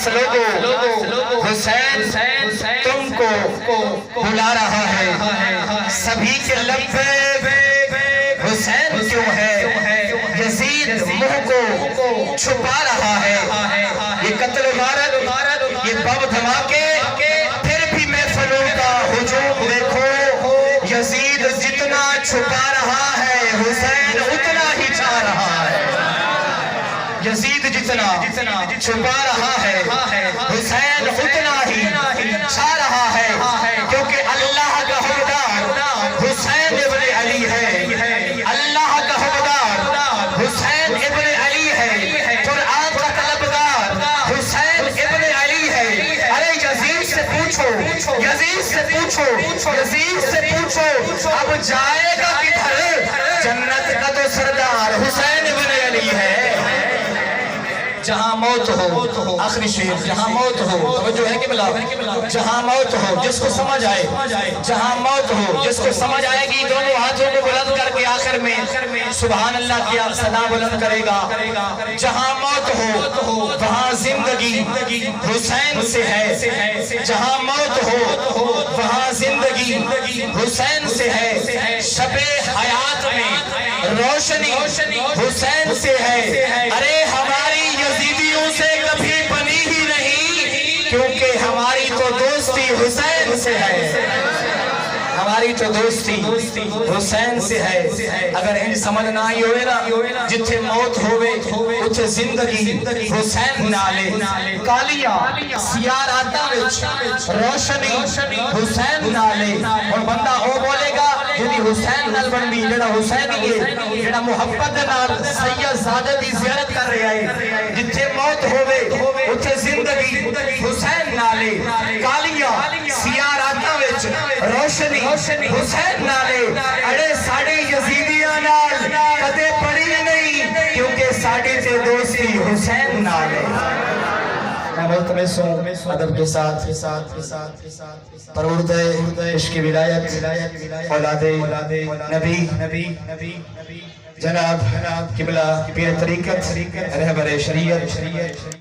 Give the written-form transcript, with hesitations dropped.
آس لوگو حسین تم کو بلا رہا ہے، سبھی کے لب حسین کیوں ہے، یزید منہ کو چھپا رہا ہے، یہ قتل و غارت، یہ بم دھماکے، پھر بھی محفلوں کا ہجوم دیکھو، یزید جتنا چھپا رہا ہے حسین اتنا ہی چھا رہا ہے، یزید جتنا چھپا رہا ہے حسین اتنا ہی چھا رہا ہے، کیونکہ اللہ کا حکمدار حسین ابن علی ہے، اللہ کا حکمدار حسین ابن علی ہے، قرآن کا طلبگار حسین ابن علی ہے۔ ارے یزید سے پوچھو، یزید سے پوچھو، یزید سے پوچھو، اب جائے گا کدھر، جنت کا تو سردار حسین ابن علی ہے۔ جہاں موت ہو، آخری شعر، جہاں موت ہو، توجہ ہے کہ بلا، جہاں موت ہو جس کو سمجھ آئے، جہاں موت ہو جس کو سمجھ آئے گی، دونوں ہاتھوں کو بلند کر کے آخر میں سبحان اللہ کی صدا بلند کرے گا۔ جہاں موت ہو وہاں زندگی حسین سے ہے، جہاں موت ہو وہاں زندگی حسین سے ہے، شب حیات میں روشنی حسین سے ہے۔ ارے ہماری یزیدیوں سے کبھی بنی ہی نہیں، کیونکہ ہماری تو دوستی حسین سے ہے، ہماری تو دوستی حسین سے ہے۔ اگر انج سمجھ نہ آئی ہوئے نا، جتھے موت ہوئے اتھے زندگی حسین نالے، کالیاں سیاہ راتاں وچ روشنی حسین نالے، اور بندہ او بولے گا جدی حسین نال بندی، جڑا حسینی ہے، جڑا محبت نال سید زادہ دی زیارت کر رہے آئے، جتھے موت ہوئے اتھے زندگی حسین نالے، کالیاں سیاہ راتاں وچ روشنی حسین نالے۔ اڑے ساڑے یزیدیاں نال کدے پڑی نہیں، کیونکہ ساڑے تے دوستی حسین نالے۔ میں ملتمس ہوں ادب کے ساتھ پروردہ عشق ولایت اولاد نبی جناب قبلہ پیر طریقت رہبر شریعت